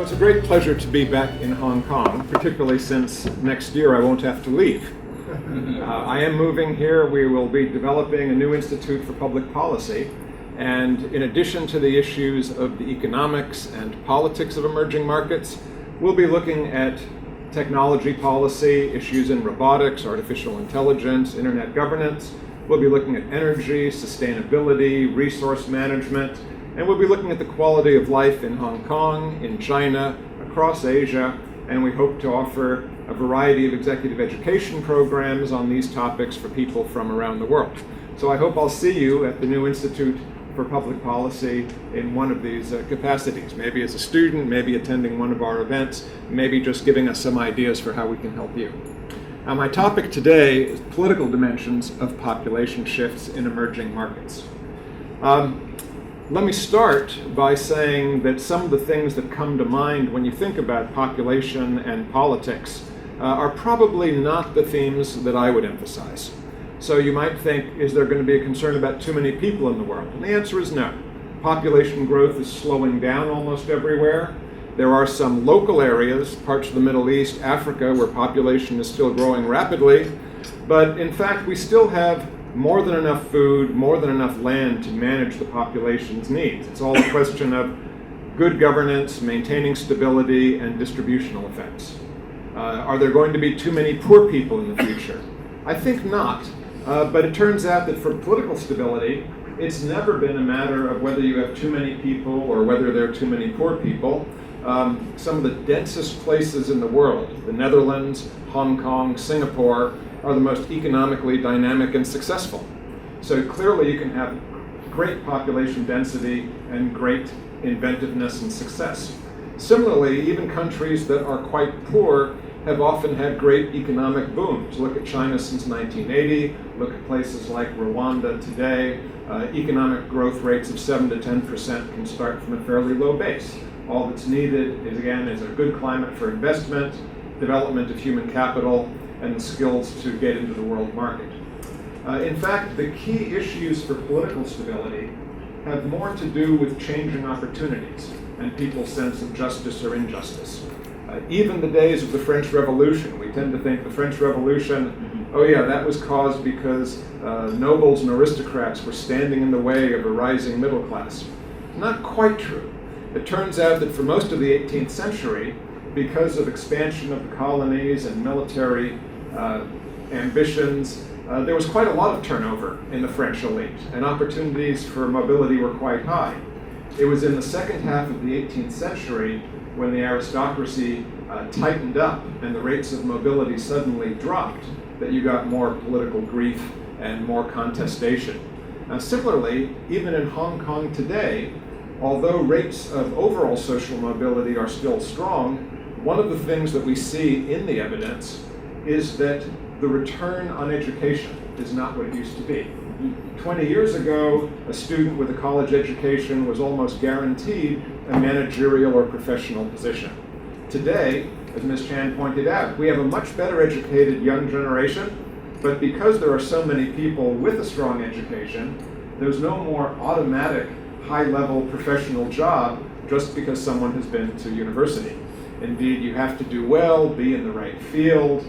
Well, it's a great pleasure to be back in Hong Kong, particularly since next year I won't have to leave. I am moving here. We will be developing a new Institute for Public Policy. And in addition to the issues of the economics and politics of emerging markets, we'll be looking at technology policy, issues in robotics, artificial intelligence, internet governance. We'll be looking at energy, sustainability, resource management, and we'll be looking at the quality of life in Hong Kong, in China, across Asia, and we hope to offer a variety of executive education programs on these topics for people from around the world. So I hope I'll see you at the new Institute for Public Policy in one of these capacities, maybe as a student, maybe attending one of our events, maybe just giving us some ideas for how we can help you. Now, my topic today is political dimensions of population shifts in emerging markets. Let me start by saying that some of the things that come to mind when you think about population and politics are probably not the themes that I would emphasize. So you might think, is there going to be a concern about too many people in the world? And the answer is no. Population growth is slowing down almost everywhere. There are some local areas, parts of the Middle East, Africa, where population is still growing rapidly. But in fact, we still have more than enough food, more than enough land to manage the population's needs. It's all a question of good governance, maintaining stability, and distributional effects. Are there going to be too many poor people in the future? I think not, but it turns out that for political stability, it's never been a matter of whether you have too many people or whether there are too many poor people. Some of the densest places in the world, the Netherlands, Hong Kong, Singapore, are the most economically dynamic and successful. So clearly you can have great population density and great inventiveness and success. Similarly, even countries that are quite poor have often had great economic booms. Look at China since 1980, look at places like Rwanda today. Economic growth rates of 7 to 10% can start from a fairly low base. All that's needed is, again, is a good climate for investment, development of human capital, and the skills to get into the world market. In fact, the key issues for political stability have more to do with changing opportunities and people's sense of justice or injustice. Even the days of the French Revolution, we tend to think the French Revolution, oh yeah, that was caused because nobles and aristocrats were standing in the way of a rising middle class. Not quite true. It turns out that for most of the 18th century, because of expansion of the colonies and military ambitions, there was quite a lot of turnover in the French elite, and opportunities for mobility were quite high. It was in the second half of the 18th century when the aristocracy tightened up and the rates of mobility suddenly dropped that you got more political grief and more contestation. Similarly, even in Hong Kong today, although rates of overall social mobility are still strong, one of the things that we see in the evidence is that the return on education is not what it used to be. 20 years ago, a student with a college education was almost guaranteed a managerial or professional position. Today, as Ms. Chan pointed out, we have a much better educated young generation, but because there are so many people with a strong education, there's no more automatic high-level professional job just because someone has been to university. Indeed, you have to do well, be in the right field,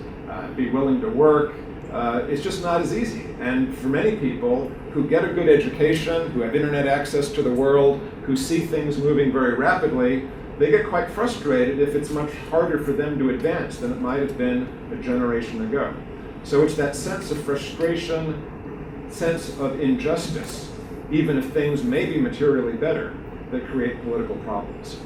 be willing to work. It's just not as easy. And for many people who get a good education, who have internet access to the world, who see things moving very rapidly, they get quite frustrated if it's much harder for them to advance than it might have been a generation ago. So it's that sense of frustration, sense of injustice, even if things may be materially better, that create political problems.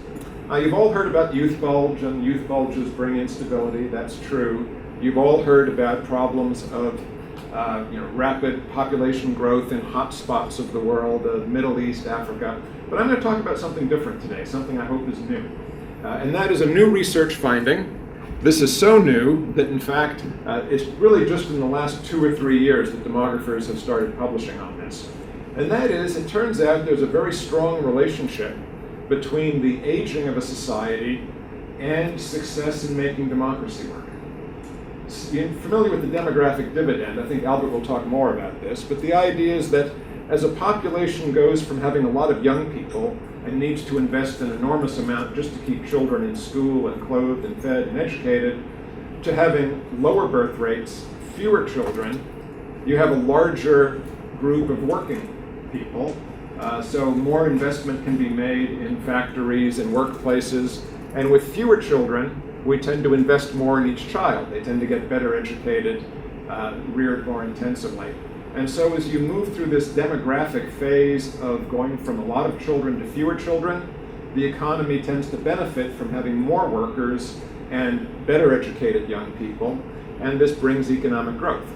You've all heard about youth bulge, and youth bulges bring instability. That's true. You've all heard about problems of rapid population growth in hot spots of the world, the Middle East, Africa. But I'm going to talk about something different today, something I hope is new. And that is a new research finding. This is so new that, in fact, it's really just in the last 2 or 3 years that demographers have started publishing on this. And that is, it turns out there's a very strong relationship between the aging of a society and success in making democracy work. You're familiar with the demographic dividend. I think Albert will talk more about this, but the idea is that as a population goes from having a lot of young people and needs to invest an enormous amount just to keep children in school and clothed and fed and educated, to having lower birth rates, fewer children. You have a larger group of working people, so more investment can be made in factories and workplaces. And with fewer children, we tend to invest more in each child. They tend to get better educated, reared more intensively. And so as you move through this demographic phase of going from a lot of children to fewer children, the economy tends to benefit from having more workers and better educated young people, and this brings economic growth.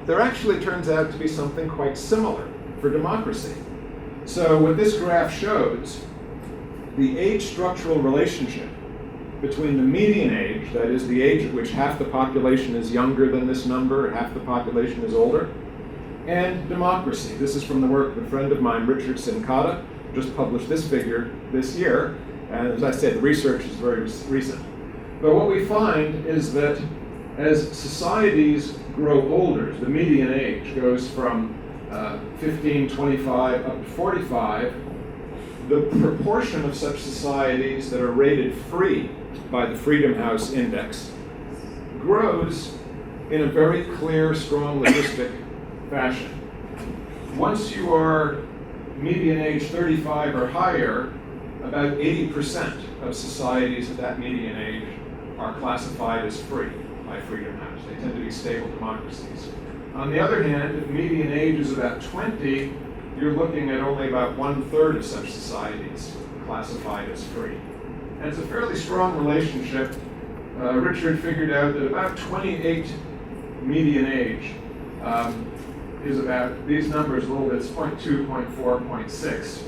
There actually turns out to be something quite similar for democracy. So what this graph shows, the age structural relationship between the median age, that is the age at which half the population is younger than this number, half the population is older, and democracy. This is from the work of a friend of mine, Richard Sincata, just published this figure this year. And as I said, the research is very recent. But what we find is that as societies grow older, the median age goes from 15, 25 up to 45, the proportion of such societies that are rated free by the Freedom House Index grows in a very clear, strong logistic fashion. Once you are median age 35 or higher, about 80% of societies at that median age are classified as free by Freedom House. They tend to be stable democracies. On the other hand, if median age is about 20, you're looking at only about 1/3 of such societies classified as free. And it's a fairly strong relationship. Richard figured out that about 28 median age is about, these numbers a little bit, it's 0.2, 0.4, 0.6.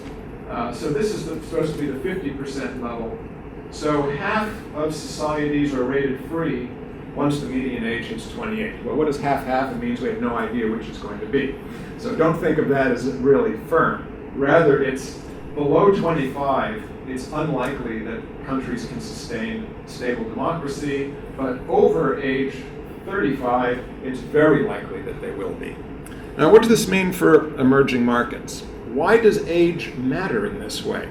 So this is supposed to be the 50% level. So half of societies are rated free once the median age is 28. Well, what does half-half? It means we have no idea which it's going to be. So don't think of that as really firm. Rather, it's below 25, it's unlikely that countries can sustain stable democracy, but over age 35, it's very likely that they will be. Now, what does this mean for emerging markets? Why does age matter in this way?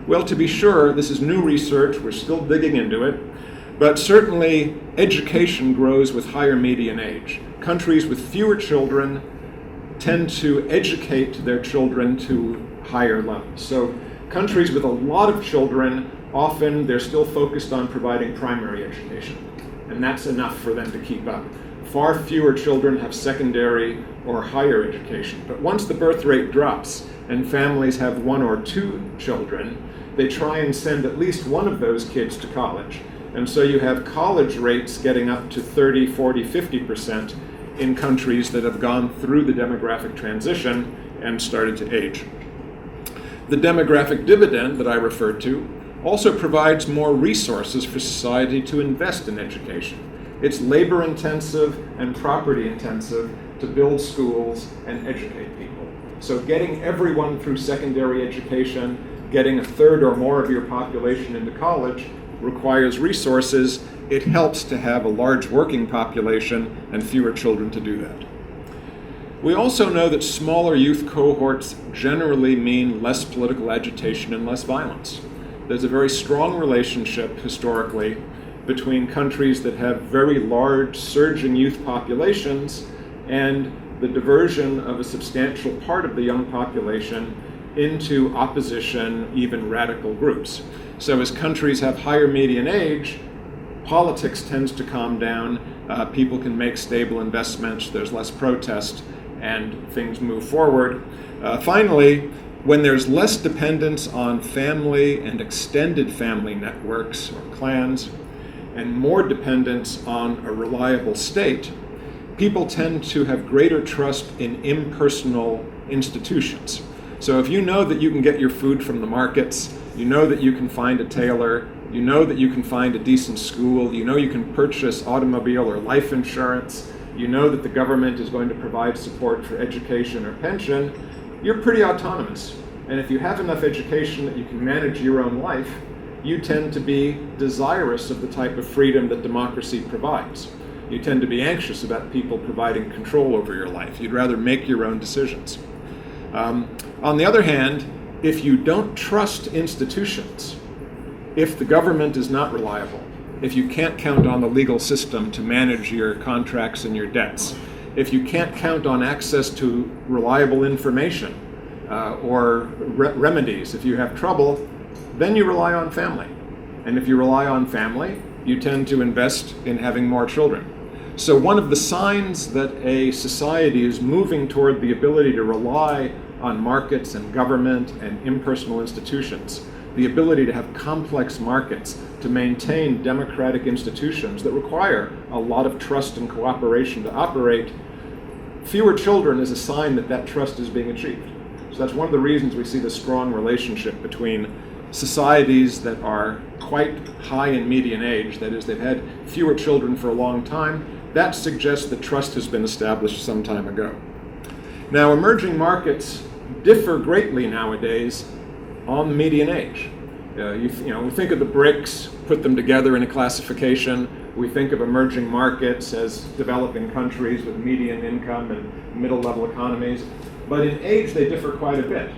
Well, to be sure, this is new research, we're still digging into it, but certainly education grows with higher median age. Countries with fewer children tend to educate their children to higher levels. So countries with a lot of children, often they're still focused on providing primary education, and that's enough for them to keep up. Far fewer children have secondary or higher education. But once the birth rate drops and families have 1 or 2 children, they try and send at least one of those kids to college. And so you have college rates getting up to 30, 40, 50% in countries that have gone through the demographic transition and started to age. The demographic dividend that I referred to also provides more resources for society to invest in education. It's labor intensive and property intensive to build schools and educate people. So getting everyone through secondary education, getting 1/3 or more of your population into college requires resources. It helps to have a large working population and fewer children to do that. We also know that smaller youth cohorts generally mean less political agitation and less violence. There's a very strong relationship historically between countries that have very large surging youth populations and the diversion of a substantial part of the young population into opposition, even radical groups. So as countries have higher median age, politics tends to calm down, people can make stable investments, there's less protest, and things move forward. Finally, when there's less dependence on family and extended family networks or clans, and more dependence on a reliable state, people tend to have greater trust in impersonal institutions. So if you know that you can get your food from the markets, you know that you can find a tailor, you know that you can find a decent school, you know you can purchase automobile or life insurance, you know that the government is going to provide support for education or pension, you're pretty autonomous. And if you have enough education that you can manage your own life, you tend to be desirous of the type of freedom that democracy provides. You tend to be anxious about people providing control over your life. You'd rather make your own decisions. On the other hand, if you don't trust institutions, if the government is not reliable, if you can't count on the legal system to manage your contracts and your debts, if you can't count on access to reliable information or remedies if you have trouble, then you rely on family. And if you rely on family, you tend to invest in having more children. So one of the signs that a society is moving toward the ability to rely on markets and government and impersonal institutions, the ability to have complex markets, to maintain democratic institutions that require a lot of trust and cooperation to operate, fewer children is a sign that that trust is being achieved. So that's one of the reasons we see the strong relationship between societies that are quite high in median age, that is, they've had fewer children for a long time. That suggests that trust has been established some time ago. Now, emerging markets differ greatly nowadays on the median age. We think of the BRICS, put them together in a classification. We think of emerging markets as developing countries with median income and middle-level economies. But in age, they differ quite a bit.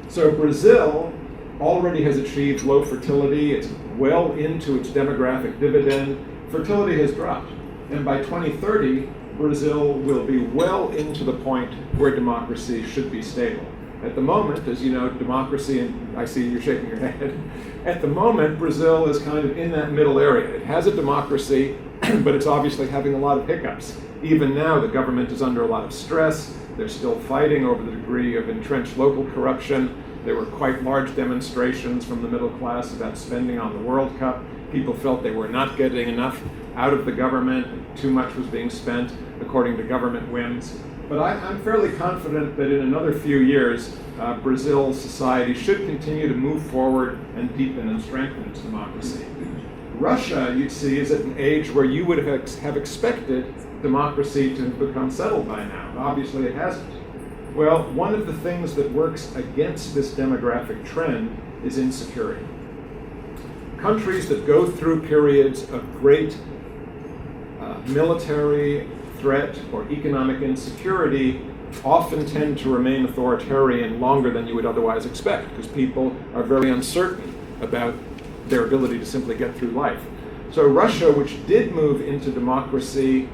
So Brazil already has achieved low fertility. It's well into its demographic dividend. Fertility has dropped. And by 2030, Brazil will be well into the point where democracy should be stable. At the moment, as you know, democracy, and I see you're shaking your head, at the moment, Brazil is kind of in that middle area. It has a democracy, but it's obviously having a lot of hiccups. Even now, the government is under a lot of stress. They're still fighting over the degree of entrenched local corruption. There were quite large demonstrations from the middle class about spending on the World Cup. People felt they were not getting enough out of the government. Too much was being spent according to government whims. But I'm fairly confident that in another few years, Brazil's society should continue to move forward and deepen and strengthen its democracy. Russia, you'd see, is at an age where you would have expected democracy to have become settled by now. Obviously, it hasn't. Well, one of the things that works against this demographic trend is insecurity. Countries that go through periods of great military threat or economic insecurity often tend to remain authoritarian longer than you would otherwise expect, because people are very uncertain about their ability to simply get through life. So Russia, which did move into democracy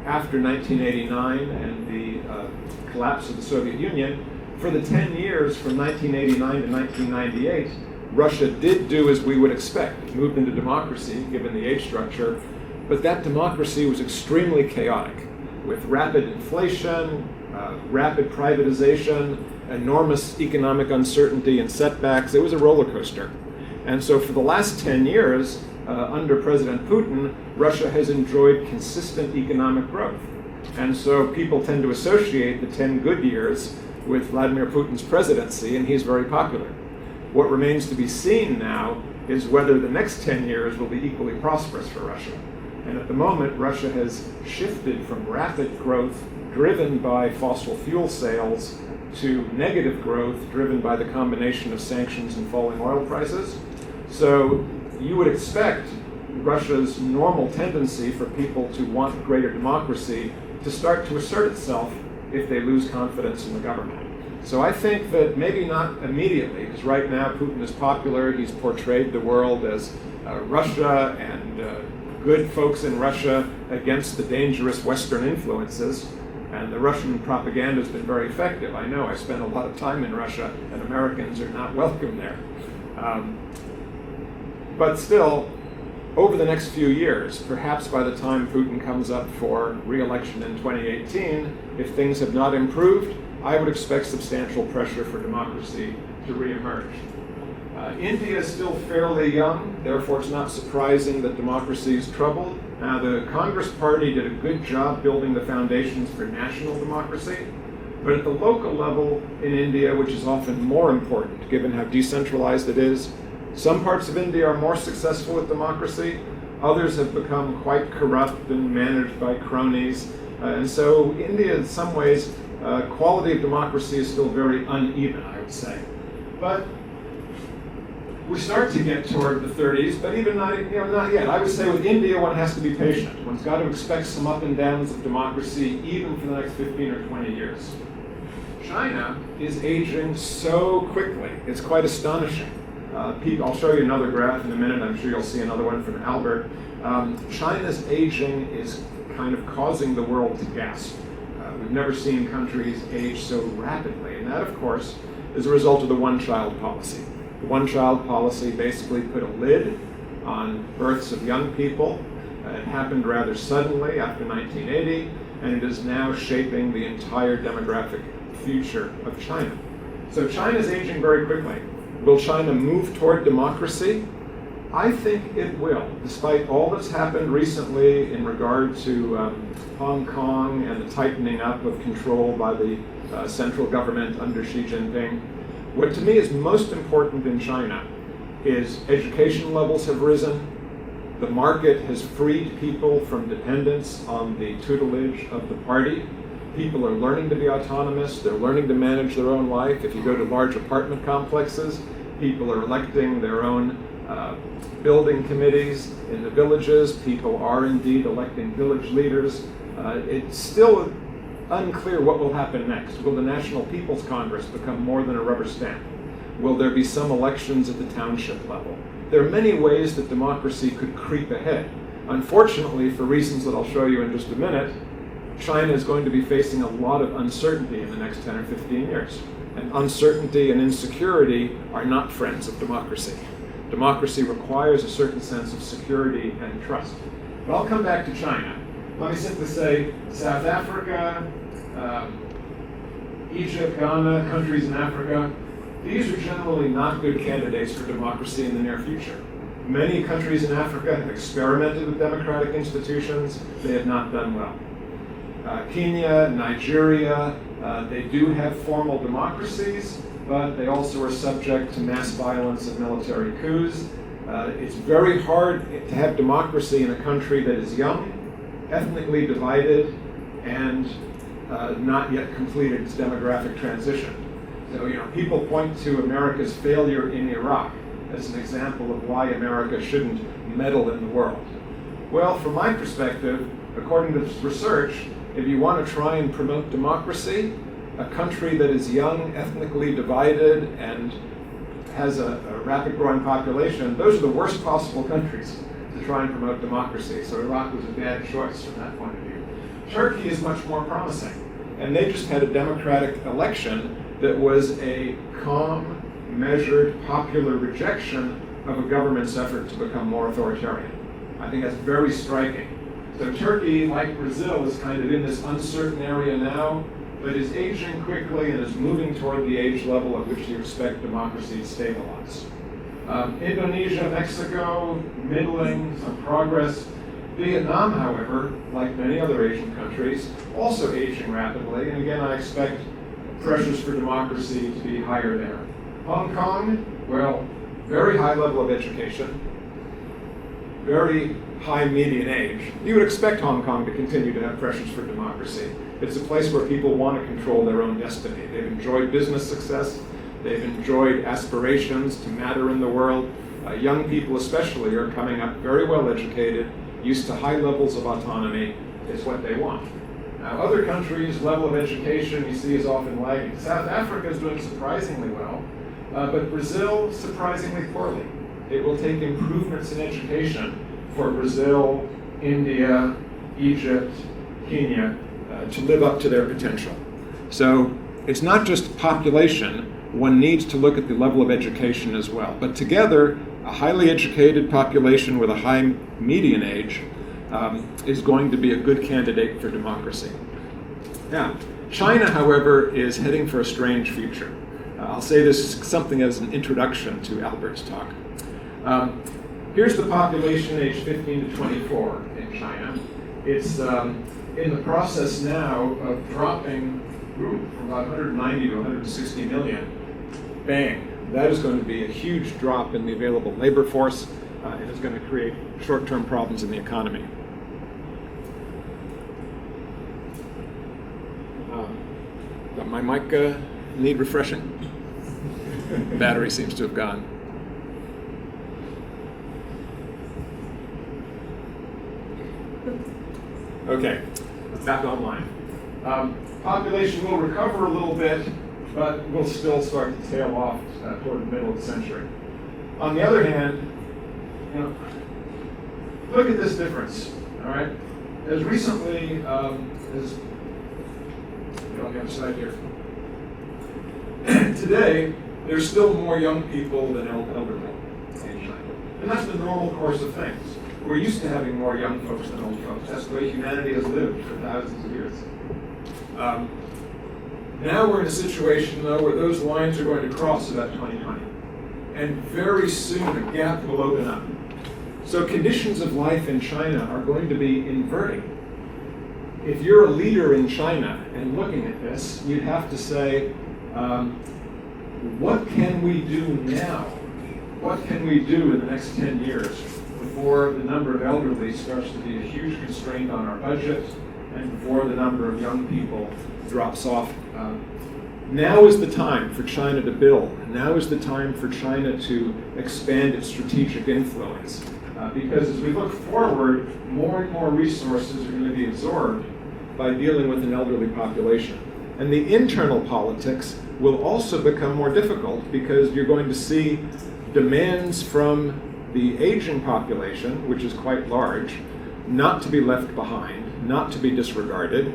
after 1989 and the collapse of the Soviet Union, for the 10 years from 1989 to 1998, Russia did do as we would expect. It moved into democracy, given the age structure, but that democracy was extremely chaotic, with rapid inflation, rapid privatization, enormous economic uncertainty and setbacks. It was a roller coaster. And so for the last 10 years, under President Putin, Russia has enjoyed consistent economic growth. And so people tend to associate the 10 good years with Vladimir Putin's presidency, and he's very popular. What remains to be seen now is whether the next 10 years will be equally prosperous for Russia. And at the moment, Russia has shifted from rapid growth driven by fossil fuel sales to negative growth driven by the combination of sanctions and falling oil prices. So you would expect Russia's normal tendency for people to want greater democracy to start to assert itself if they lose confidence in the government. So I think that maybe not immediately, because right now Putin is popular. He's portrayed the world as Russia and good folks in Russia against the dangerous Western influences. And the Russian propaganda has been very effective. I know, I spent a lot of time in Russia, and Americans are not welcome there. But still, over the next few years, perhaps by the time Putin comes up for re-election in 2018, if things have not improved, I would expect substantial pressure for democracy to reemerge. India is still fairly young, therefore it's not surprising that democracy is troubled. Now, the Congress Party did a good job building the foundations for national democracy, but at the local level in India, which is often more important given how decentralized it is, some parts of India are more successful at democracy, others have become quite corrupt and managed by cronies, and so India in some ways, quality of democracy is still very uneven, I would say. But we start to get toward the 30s, but even not yet. I would say with India, one has to be patient. One's got to expect some up and downs of democracy, even for the next 15 or 20 years. China is aging so quickly. It's quite astonishing. I'll show you another graph in a minute. I'm sure you'll see another one from Albert. China's aging is kind of causing the world to gasp. We've never seen countries age so rapidly, and that, of course, is a result of the one-child policy. The one-child policy basically put a lid on births of young people. It happened rather suddenly after 1980, and it is now shaping the entire demographic future of China. So China's aging very quickly. Will China move toward democracy? I think it will, despite all that's happened recently in regard to Hong Kong and the tightening up of control by the central government under Xi Jinping. What to me is most important in China is education levels have risen. The market has freed people from dependence on the tutelage of the party. People are learning to be autonomous. They're learning to manage their own life. If you go to large apartment complexes, people are electing their own building committees in the villages. People are indeed electing village leaders. It's still unclear what will happen next. Will the National People's Congress become more than a rubber stamp? Will there be some elections at the township level? There are many ways that democracy could creep ahead. Unfortunately, for reasons that I'll show you in just a minute, China is going to be facing a lot of uncertainty in the next 10 or 15 years. And uncertainty and insecurity are not friends of democracy. Democracy requires a certain sense of security and trust. But I'll come back to China. Let me simply say South Africa, Egypt, Ghana, countries in Africa, these are generally not good candidates for democracy in the near future. Many countries in Africa have experimented with democratic institutions. They have not done well. Kenya, Nigeria, they do have formal democracies, but they also are subject to mass violence and military coups. It's very hard to have democracy in a country that is young, ethnically divided, and not yet completed its demographic transition. So, people point to America's failure in Iraq as an example of why America shouldn't meddle in the world. Well, from my perspective, according to this research, if you want to try and promote democracy, a country that is young, ethnically divided, and has a rapid growing population, those are the worst possible countries to try and promote democracy. So Iraq was a bad choice from that point of view. Turkey is much more promising, and they just had a democratic election that was a calm, measured, popular rejection of a government's effort to become more authoritarian. I think that's very striking. So Turkey, like Brazil, is kind of in this uncertain area now, but is aging quickly and is moving toward the age level at which you expect democracy to stabilize. Indonesia, Mexico, middling, some progress. Vietnam, however, like many other Asian countries, also aging rapidly, and again, I expect pressures for democracy to be higher there. Hong Kong, well, very high level of education, very high median age. You would expect Hong Kong to continue to have pressures for democracy. It's a place where people want to control their own destiny. They've enjoyed business success. They've enjoyed aspirations to matter in the world. Young people especially are coming up very well educated, used to high levels of autonomy, is what they want. Now, other countries' level of education you see is often lagging. South Africa is doing surprisingly well, but Brazil surprisingly poorly. It will take improvements in education for Brazil, India, Egypt, Kenya to live up to their potential. So it's not just population, one needs to look at the level of education as well. But together, a highly educated population with a high median age is going to be a good candidate for democracy. Now, China, however, is heading for a strange future. I'll say this something as an introduction to Albert's talk. Here's the population aged 15 to 24 in China. It's in the process now of dropping from about 190 to 160 million. Bang. That is going to be a huge drop in the available labor force. It is going to create short-term problems in the economy. Does my mic need refreshing? The battery seems to have gone. Okay, back online. Population will recover a little bit, but will still start to tail off toward the middle of the century. On the other hand, look at this difference, all right? As recently as, on the other side here, today, there's still more young people than elderly in China. And that's the normal course of things. We're used to having more young folks than old folks. That's the way humanity has lived for thousands of years. Now we're in a situation, though, where those lines are going to cross about 2020. And very soon a gap will open up. So conditions of life in China are going to be inverting. If you're a leader in China and looking at this, you'd have to say, what can we do now? What can we do in the next 10 years before the number of elderly starts to be a huge constraint on our budget and before the number of young people drops off? Now is the time for China to build. Now is the time for China to expand its strategic influence. Because as we look forward, more and more resources are going to be absorbed by dealing with an elderly population. And the internal politics will also become more difficult because you're going to see demands from the aging population, which is quite large, not to be left behind, not to be disregarded.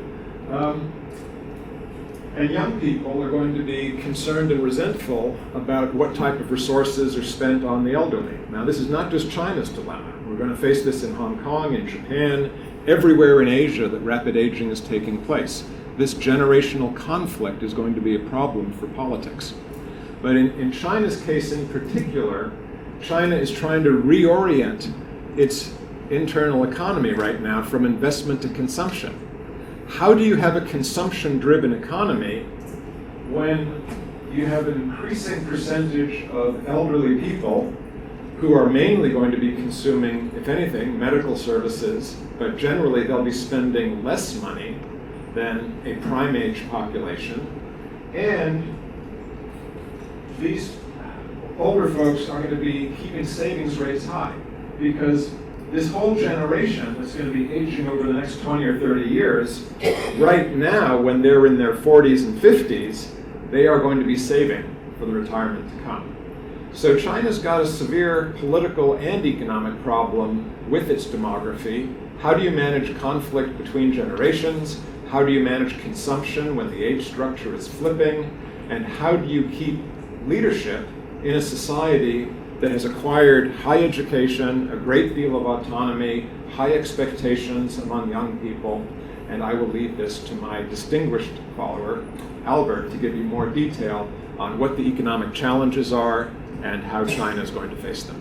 And young people are going to be concerned and resentful about what type of resources are spent on the elderly. Now, this is not just China's dilemma. We're going to face this in Hong Kong, in Japan, everywhere in Asia that rapid aging is taking place. This generational conflict is going to be a problem for politics. But in China's case in particular, China is trying to reorient its internal economy right now from investment to consumption. How do you have a consumption-driven economy when you have an increasing percentage of elderly people who are mainly going to be consuming, if anything, medical services, but generally they'll be spending less money than a prime age population, and these older folks are going to be keeping savings rates high because this whole generation that's going to be aging over the next 20 or 30 years, right now when they're in their 40s and 50s, they are going to be saving for the retirement to come. So China's got a severe political and economic problem with its demography. How do you manage conflict between generations? How do you manage consumption when the age structure is flipping? And how do you keep leadership in a society that has acquired high education, a great deal of autonomy, high expectations among young people? And I will leave this to my distinguished follower, Albert, to give you more detail on what the economic challenges are and how China is going to face them.